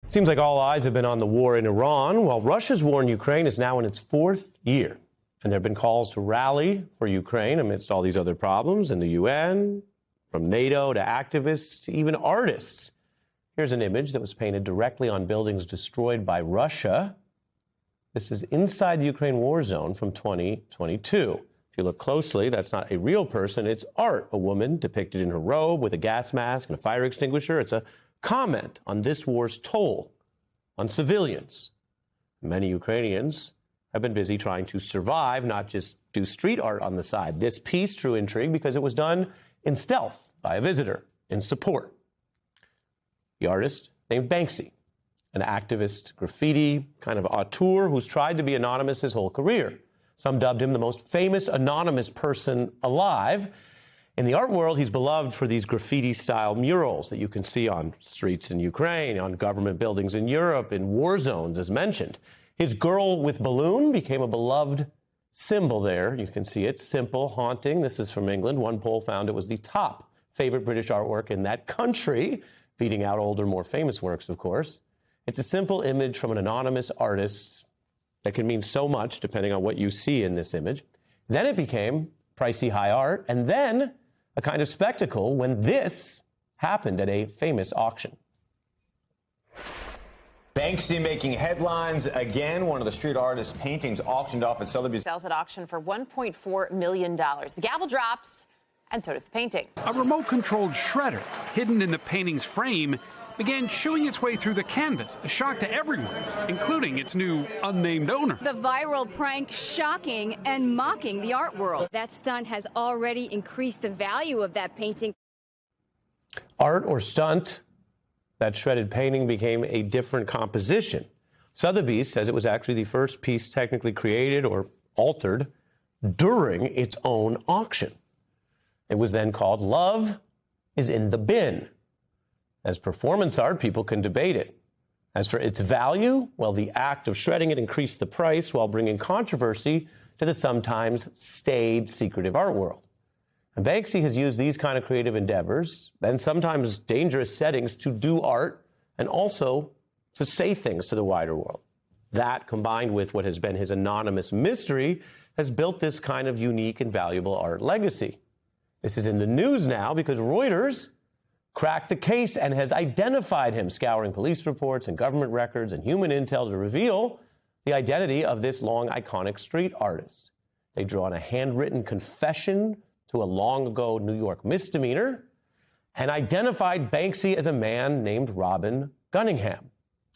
Seems like all eyes have been on the war in Iran, while Russia's war in Ukraine is now in its fourth year. And there have been calls to rally for Ukraine amidst all these other problems in the UN, from NATO to activists to even artists. Here's an image that was painted directly on buildings destroyed by Russia. This is inside the Ukraine war zone from 2022. If you look closely, that's not a real person, it's art. A woman depicted in her robe with a gas mask and a fire extinguisher. It's a comment on this war's toll on civilians. Many Ukrainians have been busy trying to survive, not just do street art on the side. This piece drew intrigue because it was done in stealth by a visitor in support. The artist named Banksy, an activist, graffiti kind of auteur who's tried to be anonymous his whole career. Some dubbed him the most famous anonymous person alive. In the art world, he's beloved for these graffiti-style murals that you can see on streets in Ukraine, on government buildings in Europe, in war zones, as mentioned. His Girl with Balloon became a beloved symbol there. You can see it, simple, haunting. This is from England. One poll found it was the top favorite British artwork in that country, beating out older, more famous works, of course. It's a simple image from an anonymous artist that can mean so much, depending on what you see in this image. Then it became pricey high art, and then a kind of spectacle when this happened at a famous auction. Banksy making headlines again. One of the street artist's paintings auctioned off at Sotheby's. Sells at auction for $1.4 million. The gavel drops, and so does the painting. A remote-controlled shredder hidden in the painting's frame began chewing its way through the canvas, a shock to everyone, including its new unnamed owner. The viral prank shocking and mocking the art world. That stunt has already increased the value of that painting. Art or stunt, that shredded painting became a different composition. Sotheby's says it was actually the first piece technically created or altered during its own auction. It was then called Love is in the Bin. As performance art, people can debate it. As for its value, well, the act of shredding it increased the price while bringing controversy to the sometimes staid, secretive art world. And Banksy has used these kind of creative endeavors, and sometimes dangerous settings, to do art and also to say things to the wider world. That, combined with what has been his anonymous mystery, has built this kind of unique and valuable art legacy. This is in the news now because Reuters cracked the case and has identified him, scouring police reports and government records and human intel to reveal the identity of this long, iconic street artist. They drew on a handwritten confession to a long-ago New York misdemeanor and identified Banksy as a man named Robin Gunningham,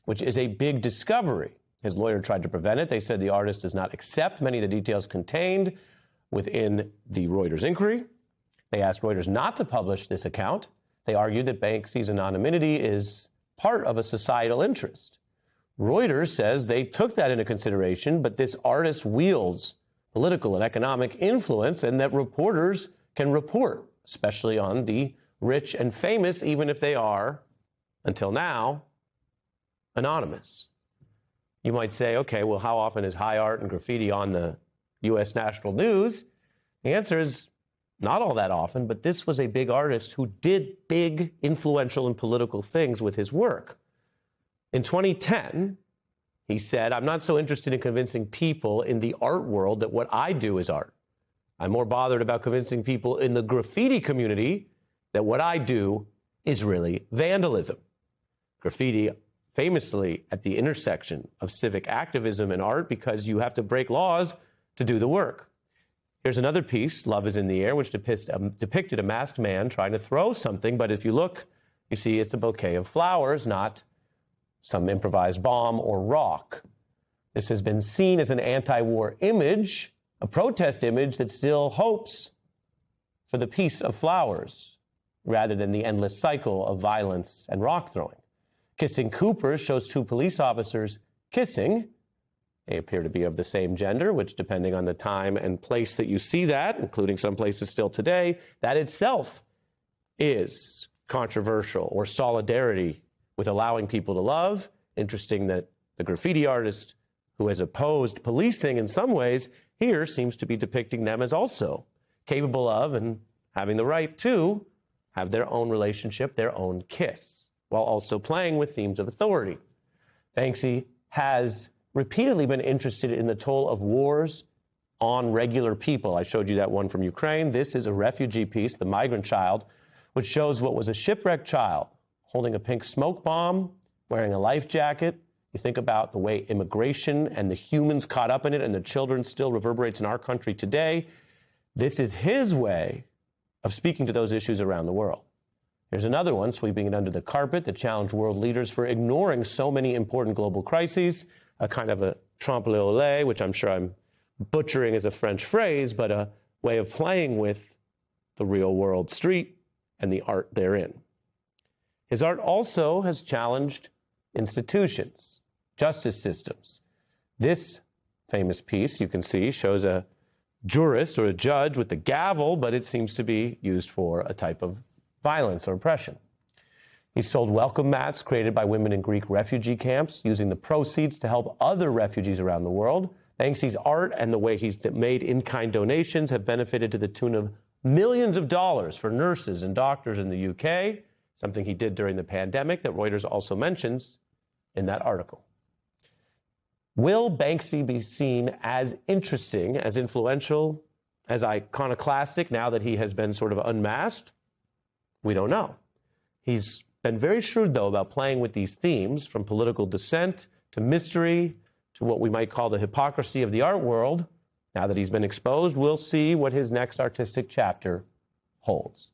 which is a big discovery. His lawyer tried to prevent it. They said the artist does not accept many of the details contained within the Reuters inquiry. They asked Reuters not to publish this account. They argued that Banksy's anonymity is part of a societal interest. Reuters says they took that into consideration, but this artist wields political and economic influence and that reporters can report, especially on the rich and famous, even if they are, until now, anonymous. You might say, okay, well, how often is high art and graffiti on the U.S. national news? The answer is not all that often, but this was a big artist who did big, influential, and political things with his work. In 2010, he said, I'm not so interested in convincing people in the art world that what I do is art. I'm more bothered about convincing people in the graffiti community that what I do is really vandalism. Graffiti famously at the intersection of civic activism and art because you have to break laws to do the work. Here's another piece, Love is in the Air, which depicted a masked man trying to throw something, but if you look, you see it's a bouquet of flowers, not some improvised bomb or rock. This has been seen as an anti-war image, a protest image that still hopes for the peace of flowers rather than the endless cycle of violence and rock throwing. Kissing Coopers shows two police officers kissing. They appear to be of the same gender, which, depending on the time and place that you see that, including some places still today, that itself is controversial, or solidarity with allowing people to love. Interesting that the graffiti artist who has opposed policing in some ways here seems to be depicting them as also capable of and having the right to have their own relationship, their own kiss, while also playing with themes of authority. Banksy has repeatedly been interested in the toll of wars on regular people. I showed you that one from Ukraine. This is a refugee piece, The Migrant Child, which shows what was a shipwrecked child holding a pink smoke bomb, wearing a life jacket. You think about the way immigration and the humans caught up in it and the children still reverberates in our country today. This is his way of speaking to those issues around the world. Here's another one, sweeping it under the carpet, that challenged world leaders for ignoring so many important global crises, a kind of a trompe l'oeil, which I'm sure I'm butchering as a French phrase, but a way of playing with the real world street and the art therein. His art also has challenged institutions, justice systems. This famous piece, you can see, shows a jurist or a judge with the gavel, but it seems to be used for a type of violence or oppression. He sold welcome mats created by women in Greek refugee camps, using the proceeds to help other refugees around the world. Banksy's art and the way he's made in-kind donations have benefited to the tune of millions of dollars for nurses and doctors in the UK, something he did during the pandemic that Reuters also mentions in that article. Will Banksy be seen as interesting, as influential, as iconoclastic now that he has been sort of unmasked? We don't know. He's been very shrewd, though, about playing with these themes, from political dissent to mystery to what we might call the hypocrisy of the art world. Now that he's been exposed, we'll see what his next artistic chapter holds.